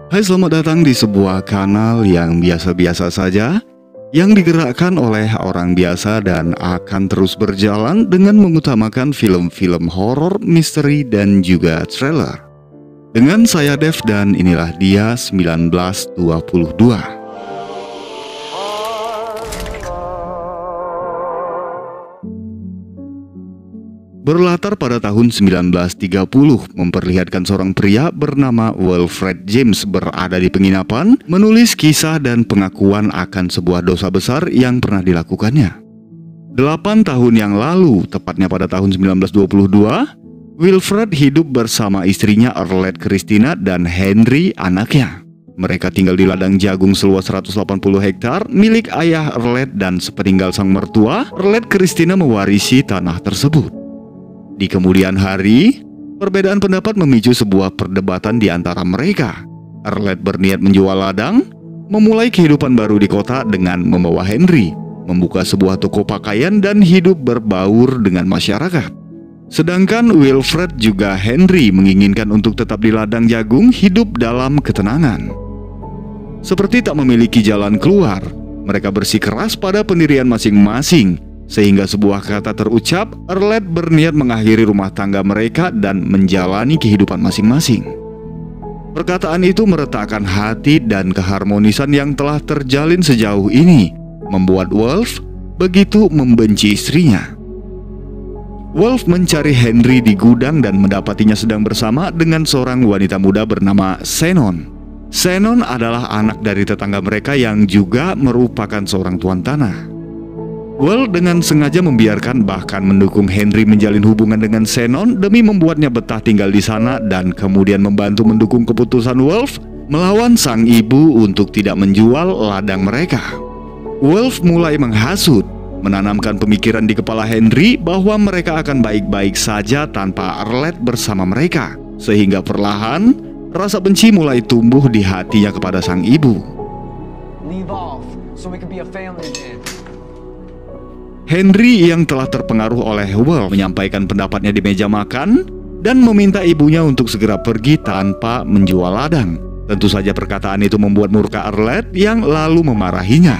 Hai, selamat datang di sebuah kanal yang biasa-biasa saja, yang digerakkan oleh orang biasa dan akan terus berjalan dengan mengutamakan film-film horor, misteri, dan juga thriller. Dengan saya Dev dan inilah dia 1922. Berlatar pada tahun 1930, memperlihatkan seorang pria bernama Wilfred James berada di penginapan, menulis kisah dan pengakuan akan sebuah dosa besar yang pernah dilakukannya. 8 tahun yang lalu, tepatnya pada tahun 1922, Wilfred hidup bersama istrinya Arlette Christina dan Henry, anaknya. Mereka tinggal di ladang jagung seluas 180 hektar milik ayah Arlette, dan sepeninggal sang mertua, Arlette Christina mewarisi tanah tersebut. Di kemudian hari, perbedaan pendapat memicu sebuah perdebatan di antara mereka. Arlette berniat menjual ladang, memulai kehidupan baru di kota dengan membawa Henry, membuka sebuah toko pakaian dan hidup berbaur dengan masyarakat. Sedangkan Wilfred juga Henry menginginkan untuk tetap di ladang jagung, hidup dalam ketenangan. Seperti tak memiliki jalan keluar, mereka bersikeras pada pendirian masing-masing. Sehingga sebuah kata terucap, Arlette berniat mengakhiri rumah tangga mereka dan menjalani kehidupan masing-masing. Perkataan itu meretakkan hati dan keharmonisan yang telah terjalin sejauh ini, membuat Wolf begitu membenci istrinya. Wolf mencari Henry di gudang dan mendapatinya sedang bersama dengan seorang wanita muda bernama Shannon. Shannon adalah anak dari tetangga mereka yang juga merupakan seorang tuan tanah. Wolf dengan sengaja membiarkan bahkan mendukung Henry menjalin hubungan dengan Shannon demi membuatnya betah tinggal di sana, dan kemudian membantu mendukung keputusan Wolf melawan sang ibu untuk tidak menjual ladang mereka. Wolf mulai menghasut, menanamkan pemikiran di kepala Henry bahwa mereka akan baik-baik saja tanpa Arlette bersama mereka, sehingga perlahan rasa benci mulai tumbuh di hatinya kepada sang ibu. Leave off so we can be a family again. Henry yang telah terpengaruh oleh Wolf menyampaikan pendapatnya di meja makan dan meminta ibunya untuk segera pergi tanpa menjual ladang. Tentu saja perkataan itu membuat murka Arlette yang lalu memarahinya.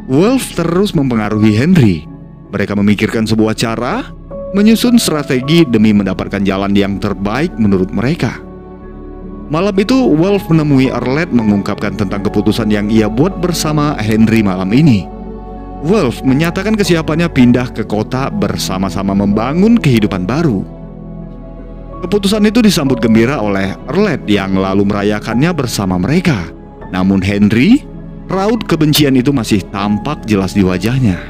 Wolf terus mempengaruhi Henry. Mereka memikirkan sebuah cara, menyusun strategi demi mendapatkan jalan yang terbaik menurut mereka. Malam itu Wolf menemui Arlette mengungkapkan tentang keputusan yang ia buat bersama Henry malam ini. Wolf menyatakan kesiapannya pindah ke kota bersama-sama membangun kehidupan baru. Keputusan itu disambut gembira oleh Arlette yang lalu merayakannya bersama mereka. Namun Henry, raut kebencian itu masih tampak jelas di wajahnya.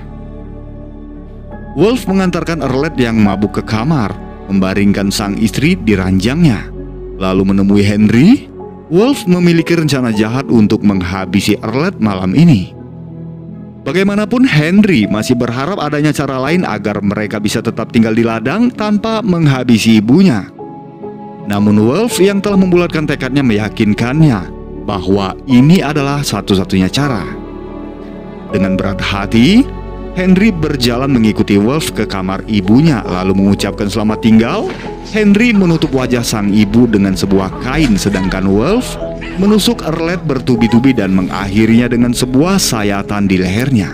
Wolf mengantarkan Arlette yang mabuk ke kamar, membaringkan sang istri di ranjangnya. Lalu menemui Henry. Wolf memiliki rencana jahat untuk menghabisi Arlette malam ini. Bagaimanapun Henry masih berharap adanya cara lain agar mereka bisa tetap tinggal di ladang tanpa menghabisi ibunya. Namun Wolf yang telah membulatkan tekadnya meyakinkannya bahwa ini adalah satu-satunya cara. Dengan berat hati, Henry berjalan mengikuti Wolf ke kamar ibunya lalu mengucapkan selamat tinggal. Henry menutup wajah sang ibu dengan sebuah kain, sedangkan Wolf menusuk Arlette bertubi-tubi dan mengakhirinya dengan sebuah sayatan di lehernya.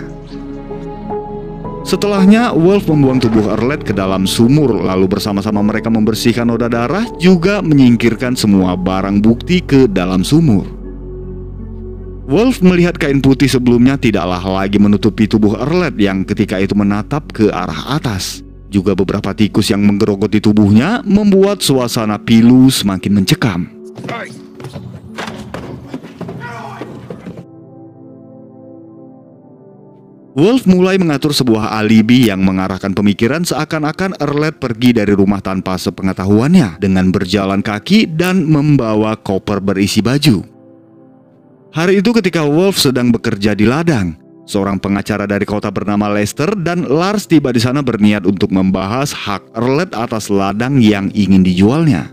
Setelahnya, Wolf membuang tubuh Arlette ke dalam sumur, lalu bersama-sama mereka membersihkan noda darah, juga menyingkirkan semua barang bukti ke dalam sumur. Wolf melihat kain putih sebelumnya tidaklah lagi menutupi tubuh Arlette yang ketika itu menatap ke arah atas. Juga beberapa tikus yang menggerogoti tubuhnya membuat suasana pilu semakin mencekam. Wolf mulai mengatur sebuah alibi yang mengarahkan pemikiran seakan-akan Arlette pergi dari rumah tanpa sepengetahuannya dengan berjalan kaki dan membawa koper berisi baju. Hari itu ketika Wolf sedang bekerja di ladang, seorang pengacara dari kota bernama Lester dan Lars tiba di sana berniat untuk membahas hak Arlette atas ladang yang ingin dijualnya.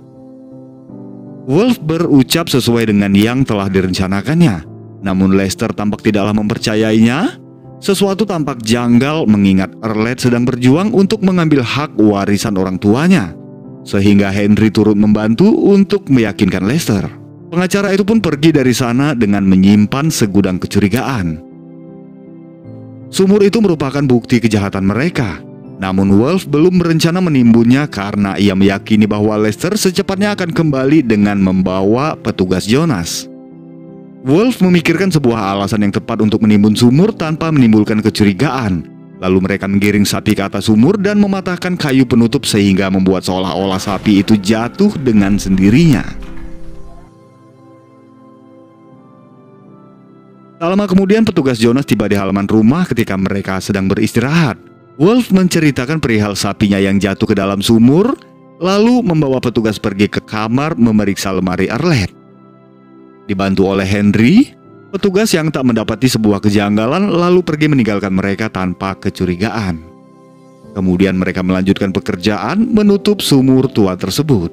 Wolf berucap sesuai dengan yang telah direncanakannya, namun Lester tampak tidaklah mempercayainya. Sesuatu tampak janggal mengingat Arlette sedang berjuang untuk mengambil hak warisan orang tuanya, sehingga Henry turut membantu untuk meyakinkan Lester. Pengacara itu pun pergi dari sana dengan menyimpan segudang kecurigaan. Sumur itu merupakan bukti kejahatan mereka. Namun Wolf belum berencana menimbunnya karena ia meyakini bahwa Lester secepatnya akan kembali dengan membawa petugas Jonas. Wolf memikirkan sebuah alasan yang tepat untuk menimbun sumur tanpa menimbulkan kecurigaan. Lalu mereka menggiring sapi ke atas sumur dan mematahkan kayu penutup sehingga membuat seolah-olah sapi itu jatuh dengan sendirinya. Tak lama kemudian petugas Jonas tiba di halaman rumah ketika mereka sedang beristirahat. Wolf menceritakan perihal sapinya yang jatuh ke dalam sumur, lalu membawa petugas pergi ke kamar memeriksa lemari Arlette. Dibantu oleh Henry, petugas yang tak mendapati sebuah kejanggalan lalu pergi meninggalkan mereka tanpa kecurigaan. Kemudian mereka melanjutkan pekerjaan menutup sumur tua tersebut.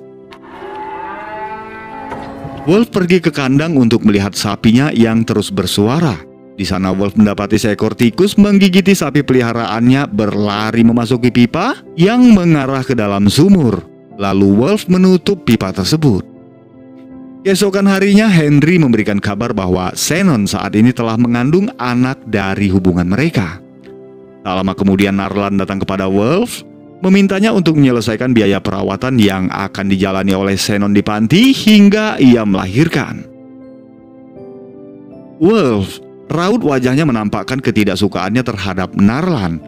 Wolf pergi ke kandang untuk melihat sapinya yang terus bersuara. Di sana Wolf mendapati seekor tikus menggigiti sapi peliharaannya berlari memasuki pipa yang mengarah ke dalam sumur. Lalu Wolf menutup pipa tersebut. Keesokan harinya Henry memberikan kabar bahwa Shannon saat ini telah mengandung anak dari hubungan mereka. Tak lama kemudian Narlan datang kepada Wolf, memintanya untuk menyelesaikan biaya perawatan yang akan dijalani oleh Shannon di panti hingga ia melahirkan. Wolf, raut wajahnya menampakkan ketidaksukaannya terhadap Narlan.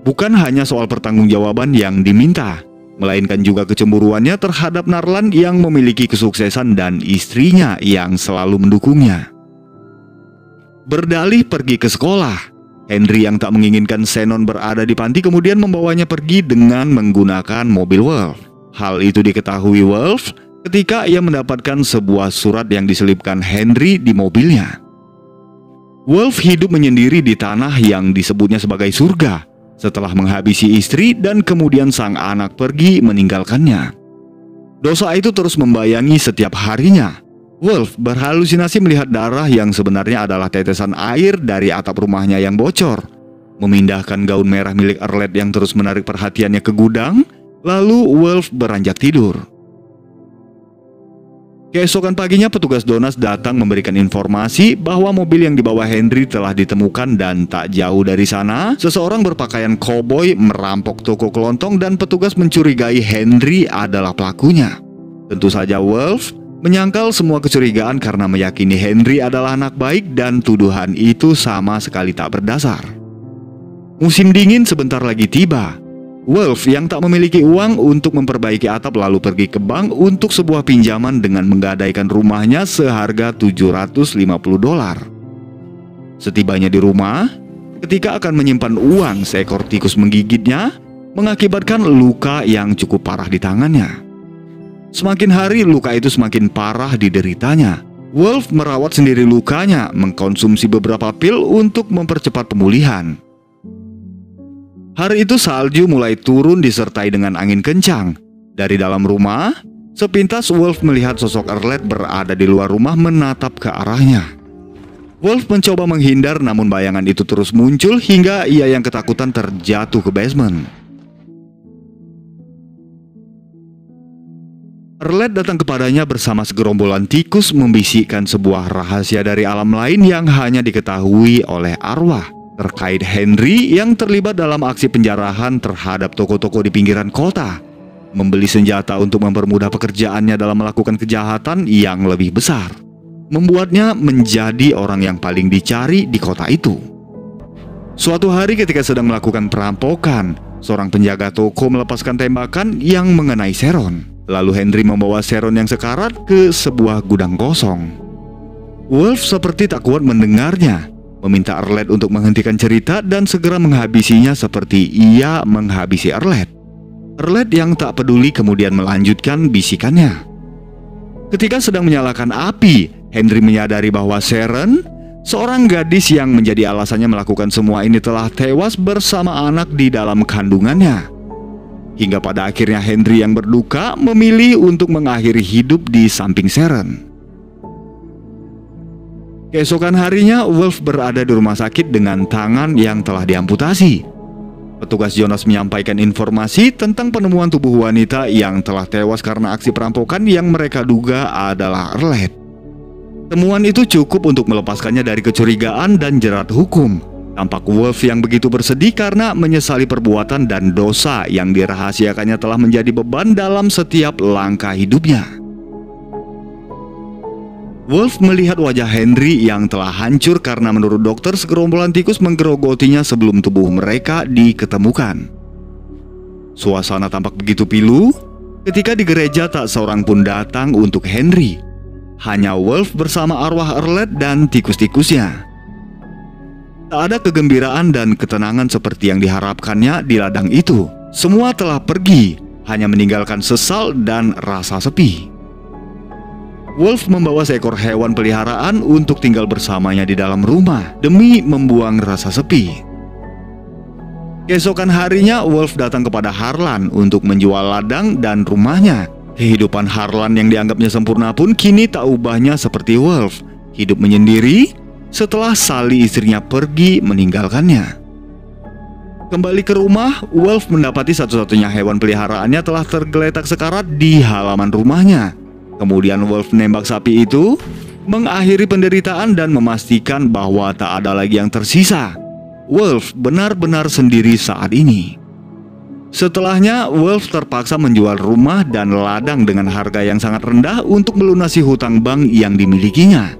Bukan hanya soal pertanggungjawaban yang diminta, melainkan juga kecemburuannya terhadap Narlan yang memiliki kesuksesan dan istrinya yang selalu mendukungnya. Berdalih pergi ke sekolah, Henry yang tak menginginkan Shannon berada di panti kemudian membawanya pergi dengan menggunakan mobil Wolf. Hal itu diketahui Wolf ketika ia mendapatkan sebuah surat yang diselipkan Henry di mobilnya. Wolf hidup menyendiri di tanah yang disebutnya sebagai surga setelah menghabisi istri dan kemudian sang anak pergi meninggalkannya. Dosa itu terus membayangi setiap harinya. Wolf berhalusinasi melihat darah yang sebenarnya adalah tetesan air dari atap rumahnya yang bocor. Memindahkan gaun merah milik Arlette yang terus menarik perhatiannya ke gudang, lalu Wolf beranjak tidur. Keesokan paginya petugas Jonas datang memberikan informasi bahwa mobil yang dibawa Henry telah ditemukan dan tak jauh dari sana, seseorang berpakaian koboi merampok toko kelontong dan petugas mencurigai Henry adalah pelakunya. Tentu saja Wolf menyangkal semua kecurigaan karena meyakini Henry adalah anak baik dan tuduhan itu sama sekali tak berdasar. Musim dingin sebentar lagi tiba. Wolf yang tak memiliki uang untuk memperbaiki atap lalu pergi ke bank untuk sebuah pinjaman dengan menggadaikan rumahnya seharga $750. Setibanya di rumah, ketika akan menyimpan uang, seekor tikus menggigitnya, mengakibatkan luka yang cukup parah di tangannya. Semakin hari luka itu semakin parah dideritanya. Wolf merawat sendiri lukanya, mengkonsumsi beberapa pil untuk mempercepat pemulihan. Hari itu salju mulai turun disertai dengan angin kencang. Dari dalam rumah, sepintas Wolf melihat sosok Arlette berada di luar rumah menatap ke arahnya. Wolf mencoba menghindar namun bayangan itu terus muncul hingga ia yang ketakutan terjatuh ke basement. Arlette datang kepadanya bersama segerombolan tikus membisikkan sebuah rahasia dari alam lain yang hanya diketahui oleh arwah terkait Henry yang terlibat dalam aksi penjarahan terhadap toko-toko di pinggiran kota, membeli senjata untuk mempermudah pekerjaannya dalam melakukan kejahatan yang lebih besar, membuatnya menjadi orang yang paling dicari di kota itu. Suatu hari ketika sedang melakukan perampokan, seorang penjaga toko melepaskan tembakan yang mengenai Sharon. Lalu Henry membawa Sharon yang sekarat ke sebuah gudang kosong. Wolf seperti tak kuat mendengarnya, meminta Arlette untuk menghentikan cerita dan segera menghabisinya seperti ia menghabisi Arlette. Arlette yang tak peduli kemudian melanjutkan bisikannya. Ketika sedang menyalakan api, Henry menyadari bahwa Sharon, seorang gadis yang menjadi alasannya melakukan semua ini, telah tewas bersama anak di dalam kandungannya. Hingga pada akhirnya Henry yang berduka memilih untuk mengakhiri hidup di samping Sharon. Keesokan harinya Wolf berada di rumah sakit dengan tangan yang telah diamputasi. Petugas Jonas menyampaikan informasi tentang penemuan tubuh wanita yang telah tewas karena aksi perampokan yang mereka duga adalah Arlette. Temuan itu cukup untuk melepaskannya dari kecurigaan dan jerat hukum. Tampak Wolf yang begitu bersedih karena menyesali perbuatan dan dosa yang dirahasiakannya telah menjadi beban dalam setiap langkah hidupnya. Wolf melihat wajah Henry yang telah hancur karena menurut dokter segerombolan tikus menggerogotinya sebelum tubuh mereka diketemukan. Suasana tampak begitu pilu ketika di gereja tak seorang pun datang untuk Henry. Hanya Wolf bersama arwah Arlette dan tikus-tikusnya. Tak ada kegembiraan dan ketenangan seperti yang diharapkannya di ladang itu. Semua telah pergi, hanya meninggalkan sesal dan rasa sepi. Wolf membawa seekor hewan peliharaan untuk tinggal bersamanya di dalam rumah demi membuang rasa sepi. Keesokan harinya, Wolf datang kepada Harlan untuk menjual ladang dan rumahnya. Kehidupan Harlan yang dianggapnya sempurna pun kini tak ubahnya seperti Wolf, hidup menyendiri setelah Sally istrinya pergi meninggalkannya. Kembali ke rumah, Wolf mendapati satu-satunya hewan peliharaannya telah tergeletak sekarat di halaman rumahnya. Kemudian Wolf menembak sapi itu, mengakhiri penderitaan dan memastikan bahwa tak ada lagi yang tersisa. Wolf benar-benar sendiri saat ini. Setelahnya, Wolf terpaksa menjual rumah dan ladang dengan harga yang sangat rendah untuk melunasi hutang bank yang dimilikinya.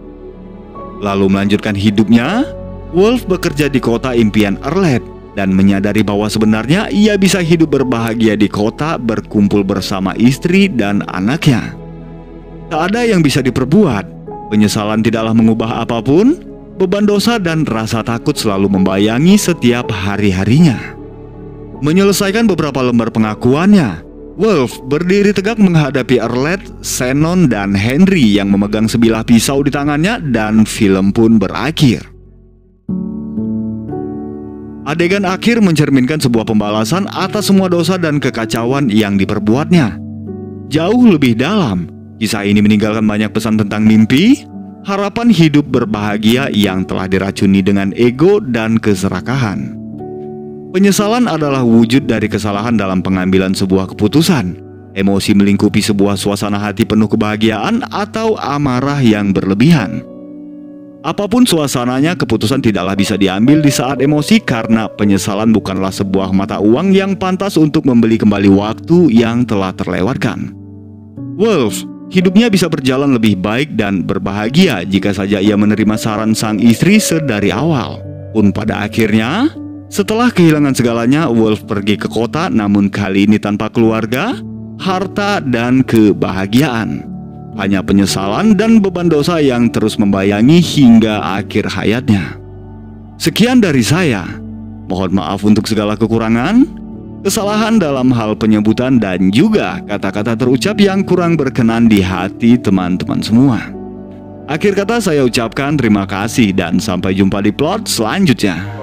Lalu melanjutkan hidupnya, Wolf bekerja di kota impian Arlette dan menyadari bahwa sebenarnya ia bisa hidup berbahagia di kota berkumpul bersama istri dan anaknya. Tak ada yang bisa diperbuat, penyesalan tidaklah mengubah apapun, beban dosa dan rasa takut selalu membayangi setiap hari-harinya. Menyelesaikan beberapa lembar pengakuannya, Wolf berdiri tegak menghadapi Arlette, Shannon, dan Henry yang memegang sebilah pisau di tangannya dan film pun berakhir. Adegan akhir mencerminkan sebuah pembalasan atas semua dosa dan kekacauan yang diperbuatnya. Jauh lebih dalam, kisah ini meninggalkan banyak pesan tentang mimpi, harapan hidup berbahagia yang telah diracuni dengan ego dan keserakahan. Penyesalan adalah wujud dari kesalahan dalam pengambilan sebuah keputusan. Emosi melingkupi sebuah suasana hati penuh kebahagiaan atau amarah yang berlebihan. Apapun suasananya, keputusan tidaklah bisa diambil di saat emosi karena penyesalan bukanlah sebuah mata uang yang pantas untuk membeli kembali waktu yang telah terlewatkan. Wolf hidupnya bisa berjalan lebih baik dan berbahagia jika saja ia menerima saran sang istri sedari awal. Pun pada akhirnya, setelah kehilangan segalanya, Wolf pergi ke kota, namun kali ini tanpa keluarga, harta, dan kebahagiaan. Hanya penyesalan dan beban dosa yang terus membayangi hingga akhir hayatnya. Sekian dari saya. Mohon maaf untuk segala kekurangan, kesalahan dalam hal penyebutan, dan juga kata-kata terucap yang kurang berkenan di hati teman-teman semua. Akhir kata saya ucapkan terima kasih dan sampai jumpa di plot selanjutnya.